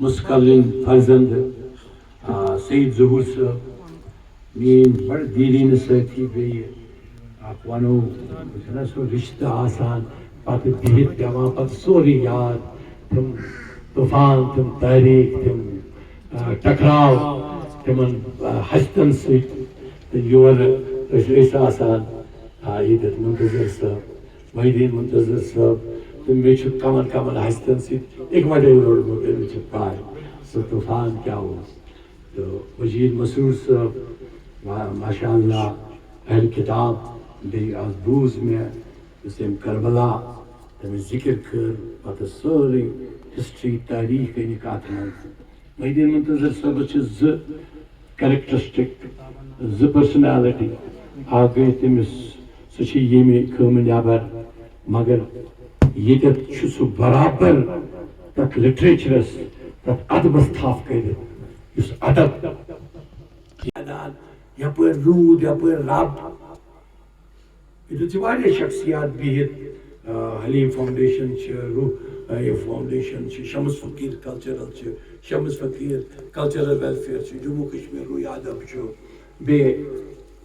مسکلن فرزند سید ظہور صاحب مین بڑ دیرین ساتھی بیٚیہِ اکھ ونو چھُنہ سُہ رشتہٕ آسان پتہٕ بِہِتھ پیٚوان پتہٕ سورُے یاد تِم طوفان تِم تاریخ تِم ٹکراو تِمن ہستن سۭتۍ تہٕ یورٕ ٲسۍ آسان ییٚتٮ۪تھ منتظر صٲب محی الدین منتظر صٲب تہٕ مےٚ چھُ کمن کمن ہستن سۭتۍ اِکوٹے روٗدمُت أمِس چھِ پاے سُہ طوفان کیٛاہ اوس تہٕ مجیٖد مسروٗر صٲب ماشاء اللہ اہل کتاب بیٚیہِ آز بوٗز مےٚ یُس تٔمۍ کربلا تٔمِس ذِکر کٔر پتہٕ سٲرٕے ہسٹری تاریخ أنِکھ اَتھ منٛز محی الدین منتظر صٲبس چھِ زٕ کیریکٹرسٹِک زٕ پٔرسنیلٹی اکھ گٔے تٔمِس سُہ چھِ ییٚمہِ خٲمہٕ نٮ۪بر مگر ییٚتٮ۪تھ چھُ سُہ برابر تتھ لِٹریچرس تتھ ادبس تھپھ کٔرِتھ یُس ادب یپٲرۍ روٗد یپٲرۍ رب ییٚتٮ۪تھ چھِ واریاہ شخصیات بِہِتھ حلیٖم فاوُنڈیشن چھِ روح یہِ فاوُنڈیشن چھِ شمس فقیٖر کلچرل چھِ شمس فقیٖر کلچرل ویلفیر چھُ جموں کشمیٖر روح ادب چھُ بیٚیہِ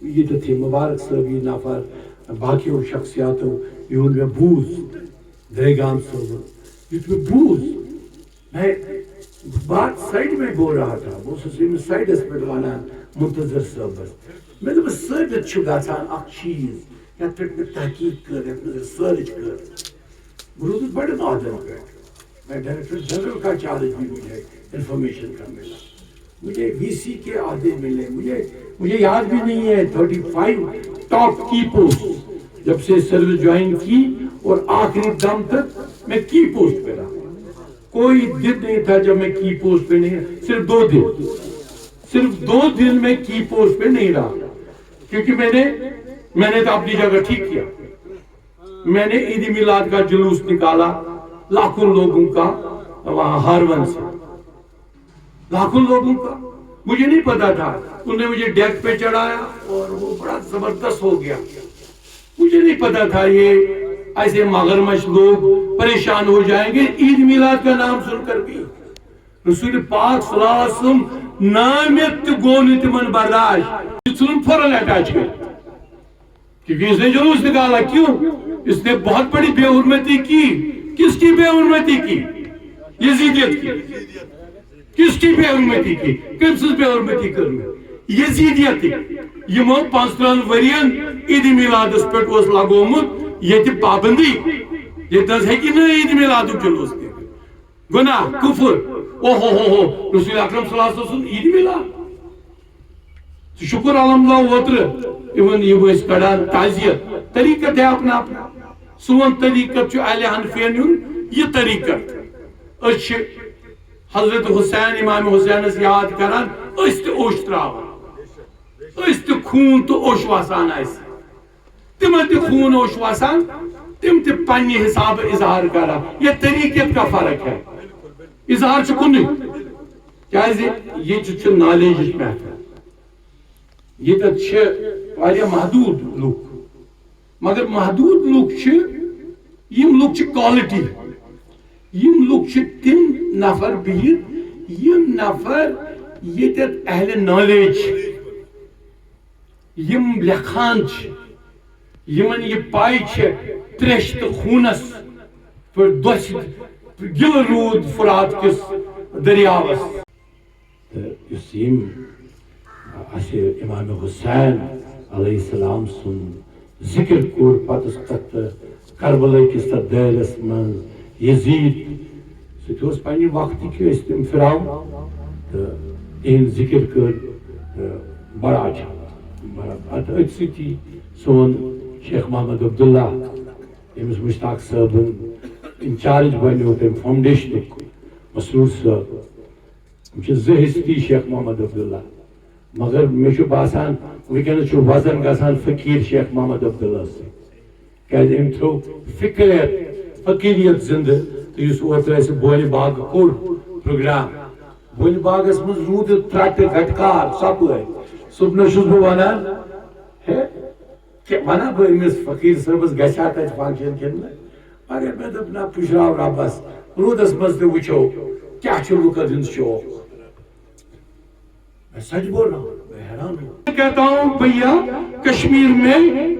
ییٚتٮ۪تھ یہِ مُبارک صٲب یہِ نفر باقیو شخصیاتو یِہُنٛد مےٚ بوٗز دریگام صٲبُن یُتھ مےٚ بوٗز میں بات سایڈ میں بول رہا تھا بہٕ اوسُس أمِس سایڈس پٮ۪ٹھ ونان منتظر صٲبس مےٚ دوٚپُس ثٲبت چھُ گژھان اکھ چیٖز یتھ پٮ۪ٹھ مےٚ تحقیٖق کٔر یتھ منٛز سٔرٕچ کٔر بہٕ روٗدُس بڑٕ نادر پٮ۪ٹھ میں ڈائریکٹر جنرل کا چارج بھی مجھے انفارمیشن کا ملا مجھے وی سی کے عہدے ملے مجھے یاد بھی نہیں ہے 35 ٹاپ کی پوسٹ جب سے سروس جوائن کی اور آخری دم تک میں کی پوسٹ پہ رہا کوئی دن نہیں تھا جب میں کی پوسٹ پہ نہیں صرف 2 دن میں کی پوسٹ پہ نہیں رہا کیونکہ میں نے تو اپنی جگہ ٹھیک کیا میں نے عید میلاد کا جلوس نکالا لاکھوں لوگوں کا وہاں ہارون سے لاکھوں لوگوں کا مجھے نہیں پتا تھا انہوں نے مجھے ڈیک پہ چڑھایا اور وہ بڑا زبردست ہو گیا مجھے نہیں پتا تھا یہ ایسے مغرمش لوگ پریشان ہو جائیں گے عید میلاد کا نام سن کر بھی رسول پاک صلی اللہ علیہ وسلم نامیت گون تمن برداشت سن فورن اٹیچ کر کیونکہ اس نے جلوس نکالا کیوں اس نے بہت بڑی بے حرمتی کی کس کی بے حرمتی کی یزیدیت کی کس کی بے حرمتی کی کم سز بے حرمتی کرنے یزیدیت یمو 15 ورین عید میلادس پہ لگومت یہ پابندی یہ دس ہے کہ نہیں عید میلاد جلوس گناہ کفر اوہو رسول اکرم صلی اللہ علیہ وسلم عید میلاد شکر الحمدللہ وتر ایون یہ اس کڑان تعزیت طریقت ہے اپنا اپنا سون طریقت جو اہل حنفین یہ طریقت اچھ حضرت حسین امام حسین اس یاد کران اس تے اوش تراوان اس تے خون تو اوش واسان ایسی تم تے خون اوش واسان تم تے پنی حساب اظہار کرا یہ طریقت کا فرق ہے اظہار چکن یہ چھ نالیج محفل یہ تہ محدود لوگ مگر محدود لوگ یم لوگ کوالٹی یم لوگ تم نفر بہت یم نفر یہ اہل نالیج یم لکھان یمن یہ پائی تریش تو خونس پر دوس گل رود فرات کس دریاوس امام حسین علیہ السلام سن ذکر کور پتس تت کربلا کس تت دائرس من یزید سہ پنہ وقت کی تم پھراو تو تہند ذکر کر بڑا ات ستی سون شیخ محمد عبداللہ امس مشتاق صاحب انچارج بنو تم فاؤنڈیشن مسرور صاحب زہستی شیخ محمد عبداللہ مگر مجھے باسان ونکس وزن گژھان فقیر شیخ محمد عبداللہ ام تھو فقیریت زندہ تو اس اوتر بول باغ کور پروگرام بول باغس من رود ترٹ گٹکار سپٲرۍ صبح چھُس بہٕ ونان ونان بہٕ أمِس فقیٖر صٲبس گژھِ ہا تتہِ فنکشن کِنہٕ مگر مےٚ دوٚپ نہ پُشراو رۄبس روٗدس منٛز تہِ وٕچھو کیا چھو لوکن ہند شوق. میں سچ بول رہا ہوں, میں حیران ہوں. کہتا ہوں بھیا کشمیر میں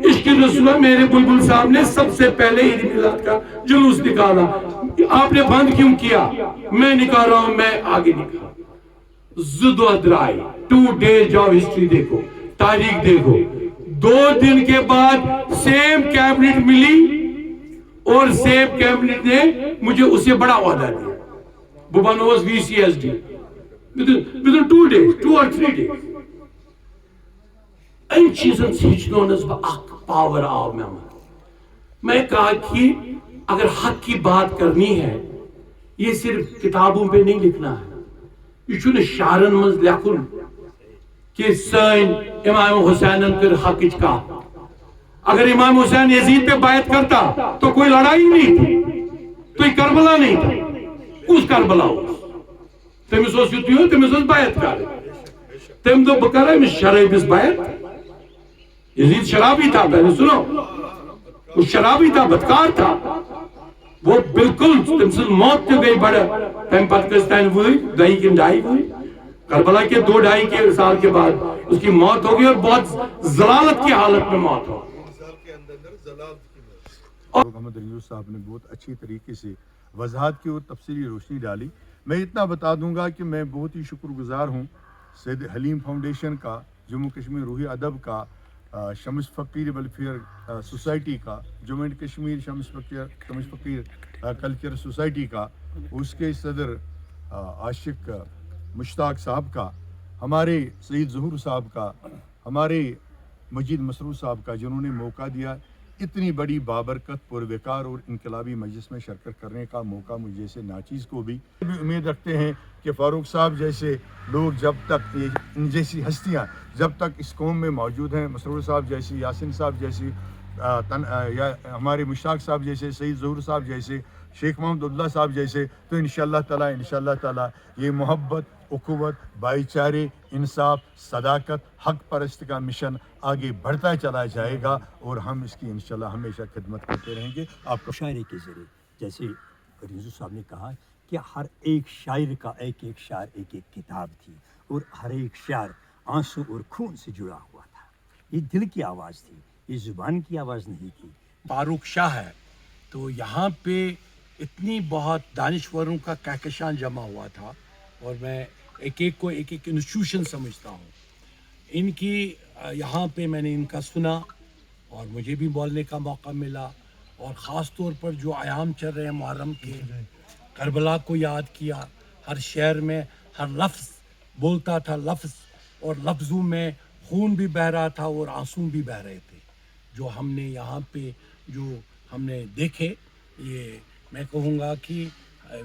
عشق رسول میرے بلبل صاحب نے سب سے پہلے عید میلاد کا جلوس نکالا. آپ نے بند کیوں کیا؟ میں نکال رہا ہوں, میں آگے نکال. زد و ادرائی 2 days جاؤ ہسٹری دیکھو, تاریخ دیکھو. 2 دن کے بعد سیم کیبنٹ ملی اور سیم کیبنٹ نے مجھے اسے بڑا عہدہ دیا. بوبانو was VCSD within 2 days, 2 or 3 days. ان چیزن سے ہچنونس با اک پاور آو میں کہا کہ اگر حق کی بات کرنی ہے یہ صرف کتابوں پہ نہیں لکھنا ہے, یہ چھونے شعرن مز لکھن کہ سین امام حسینن کر حق کا. اگر امام حسین یزید پہ بیعت کرتا تو کوئی لڑائی نہیں تھی, تو یہ کربلا نہیں تھا. اس کربلا ہو تمس اوس یتیو تمس اوس بیعت کر. تم تو بکر ہے شرابس بیعت. یزید شرابی تھا, پہلے سنو, وہ شرابی تھا, بدکار تھا. وہ بالکل تم سے موت تو گئی بڑا تم پاکستان ہوئی 2 کی 2.5 ہوئی. کربلا کے 2-2.5 سال کے بعد اس کی موت ہو گئی اور بہت ضلالت کی حالت میں موت ہو. محمد علی صاحب نے بہت اچھی طریقے سے وضاحت کی اور تفصیلی روشنی ڈالی. میں اتنا بتا دوں گا کہ میں بہت ہی شکر گزار ہوں سید حلیم فاؤنڈیشن کا, جموں کشمیر روحی ادب کا, شمس فقیر ویلفیئر سوسائٹی کا, جموں اینڈ کشمیر شمس فقیر کلچر سوسائٹی کا, اس کے صدر عاشق مشتاق صاحب کا, ہمارے سید ظہور صاحب کا, ہمارے مجید مسرور صاحب کا, جنہوں نے موقع دیا اتنی بڑی بابرکت پروقار اور انقلابی مجلس میں شرکت کرنے کا موقع مجھ جیسے ناچیز کو بھی. امید رکھتے ہیں کہ فاروق صاحب جیسے لوگ جب تک, ان جیسی ہستیاں جب تک اس قوم میں موجود ہیں, مسرور صاحب جیسی, یاسین صاحب جیسی, یا ہمارے مشتاق صاحب جیسے, سید ظہور صاحب جیسے, شیخ محمد عبداللہ صاحب جیسے, تو انشاءاللہ تعالی یہ محبت, اخوت, بھائی چارے, انصاف, صداقت, حق پرست کا مشن آگے بڑھتا چلا جائے گا اور ہم اس کی انشاءاللہ ہمیشہ خدمت کرتے رہیں گے. آپ کو شاعری کے ذریعے, جیسے ریزو صاحب نے کہا کہ ہر ایک شاعر کا ایک شعر ایک کتاب تھی, اور ہر ایک شعر آنسو اور خون سے جڑا ہوا تھا. یہ دل کی آواز تھی, یہ زبان کی آواز نہیں تھی. فاروق شاہ ہے تو یہاں پہ اتنی بہت دانشوروں کا کہکشان جمع ہوا تھا, اور میں ایک ایک کو ایک ایک انسٹیٹیوشن سمجھتا ہوں. ان کی یہاں پہ میں نے ان کا سنا اور مجھے بھی بولنے کا موقع ملا, اور خاص طور پر جو ایام چل رہے ہیں محرم کے, کربلا کو یاد کیا. ہر شعر میں ہر لفظ بولتا تھا لفظ, اور لفظوں میں خون بھی بہہ رہا تھا اور آنسو بھی بہہ رہے تھے. جو ہم نے یہاں پہ جو ہم نے دیکھے, یہ میں کہوں گا کہ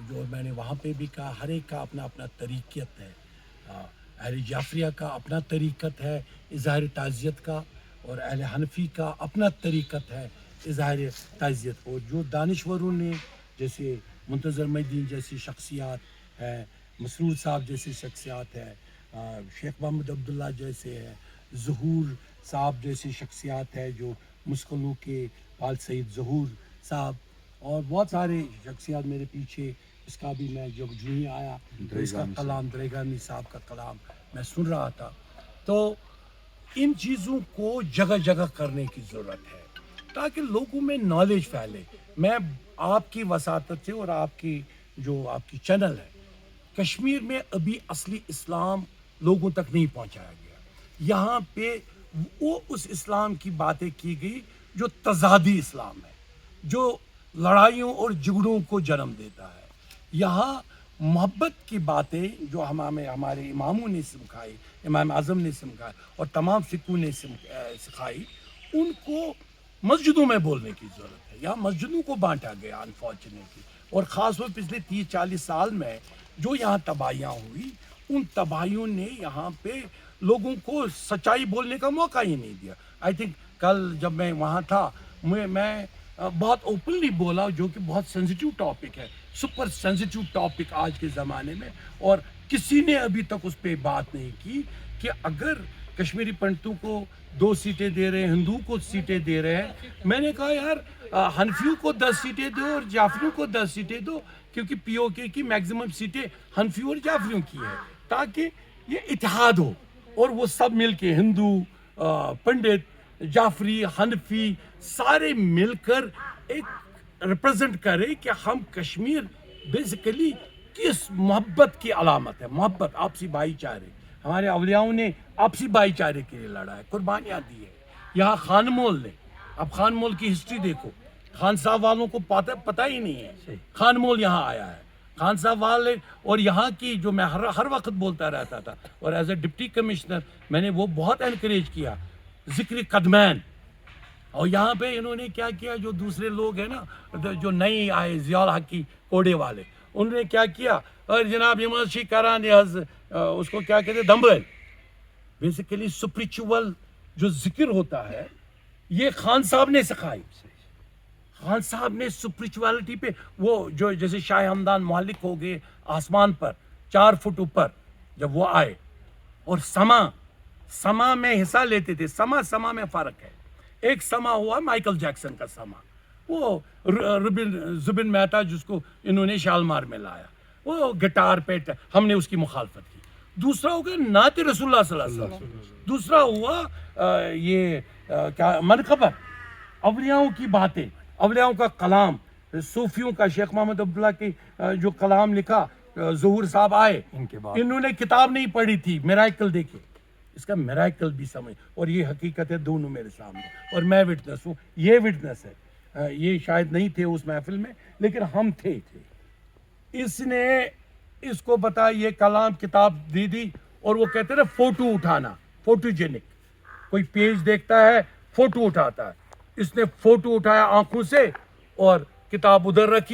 جو میں نے وہاں پہ بھی کہا, ہر ایک کا اپنا اپنا طریقت ہے. اہل جعفریہ کا اپنا طریقت ہے اظہار تعزیت کا, اور اہل حنفی کا اپنا طریقت ہے اظہار تعزیت. اور جو دانشوروں نے, جیسے منتظر مہدی جیسی شخصیات ہیں, مسرور صاحب جیسی شخصیات ہیں, شیخ محمد عبداللہ جیسے ہیں, ظہور صاحب جیسی شخصیات ہے, جو مسکلوں کے وال سید ظہور صاحب, اور بہت سارے شخصیات میرے پیچھے. اس کا بھی میں جو ہی آیا تو اس کا کلام, دریگامی صاحب کا کلام میں سن رہا تھا. تو ان چیزوں کو جگہ جگہ کرنے کی ضرورت ہے تاکہ لوگوں میں نالج پھیلے. میں آپ کی وساطت سے, اور آپ کی جو آپ کی چینل ہے, کشمیر میں ابھی اصلی اسلام لوگوں تک نہیں پہنچایا گیا. یہاں پہ وہ اس اسلام کی باتیں کی گئی جو تضادی اسلام ہے, جو لڑائیوں اور جھگڑوں کو جنم دیتا ہے. یہاں محبت کی باتیں جو ہمارے اماموں نے سکھائی, امام اعظم نے سکھائی اور تمام فقہوں نے سکھائی, ان کو مسجدوں میں بولنے کی ضرورت ہے. یہاں مسجدوں کو بانٹا گیا انفارچونیٹلی, اور خاص طور پچھلے 30-40 سال میں جو یہاں تباہیاں ہوئی, ان تباہیوں نے یہاں پہ لوگوں کو سچائی بولنے کا موقع ہی نہیں دیا. آئی تھنک کل جب میں وہاں تھا, میں بہت اوپنلی بولا, جو کہ بہت سینسیٹیو ٹاپک ہے, سپر سینسیٹیو ٹاپک آج کے زمانے میں, اور کسی نے ابھی تک اس پہ بات نہیں کی کہ اگر کشمیری پنڈتوں کو 2 سیٹیں دے رہے ہیں, ہندوؤں کو سیٹیں دے رہے ہیں. میں نے کہا یار حنفیوں کو 10 سیٹیں دو اور جعفریوں کو 10 سیٹیں دو, کیونکہ پی او کے کی میکزیمم سیٹیں حنفیوں اور جعفریوں کی ہیں، تاکہ یہ اتحاد ہو اور وہ سب مل کے ہندو، پنڈت، جعفری، حنفی سارے مل کر ایک ریپرزینٹ کرے کہ ہم کشمیر بیسیکلی کس محبت کی علامت ہے، محبت، آپسی بھائی چارے. ہمارے اولیاؤں نے آپسی بھائی چارے کے لیے لڑا ہے، قربانیاں دی ہے. یہاں خان مول نے، اب خان مول کی ہسٹری دیکھو، خان صاحب والوں کو پتہ ہی نہیں ہے خان مول یہاں آیا ہے. خان صاحب والے اور یہاں کی جو میں ہر وقت بولتا رہتا تھا، اور ایز اے ڈپٹی کمشنر میں نے وہ بہت انکریج کیا، ذکر قدمین. اور یہاں پہ انہوں نے کیا کیا، جو دوسرے لوگ ہیں نا جو نئی آئے، ضیاء الحق کی کوڑے والے، انہوں نے کیا کیا، اور جناب یمشی کران اس کو کیا کہتے ہیں، دمبل. بیسیکلی سپریچول جو ذکر ہوتا ہے یہ خان صاحب نے سکھائی. خان صاحب نے سپریچوالٹی پہ وہ جو جیسے شاہ ہمدان معلق ہو گئے آسمان پر 4 فٹ اوپر جب وہ آئے، اور سما میں حصہ لیتے تھے. سما میں فرق ہے. ایک سما ہوا مائیکل جیکسن کا سما، وہ زبن مہتا جس کو انہوں نے شالمار میں لایا، وہ گٹار پہ ہم نے اس کی مخالفت کی. دوسرا ہو گیا نعت رسول اللہ صلی اللہ علیہ وسلم. دوسرا ہوا یہ کیا منقبت، اولیاؤں کی باتیں، اولیاؤں کا کلام، صوفیوں کا. شیخ محمد عبداللہ کی جو کلام لکھا، ظہور صاحب آئے، ان کے بعد انہوں نے کتاب نہیں پڑھی تھی، میرائکل دیکھے. اس کا میرائکل بھی سمجھ، اور یہ حقیقت ہے دونوں میرے سامنے، اور میں وٹنس ہوں، یہ وٹنس ہے. یہ شاید نہیں تھے اس محفل میں لیکن ہم تھے. اس نے اس کو بتا یہ کلام کتاب دی اور وہ کہتے ہیں فوٹو اٹھانا، فوٹوجینک. کوئی پیج دیکھتا ہے فوٹو اٹھاتا ہے. اس نے فوٹو اٹھایا آنکھوں سے اور کتاب ادھر رکھی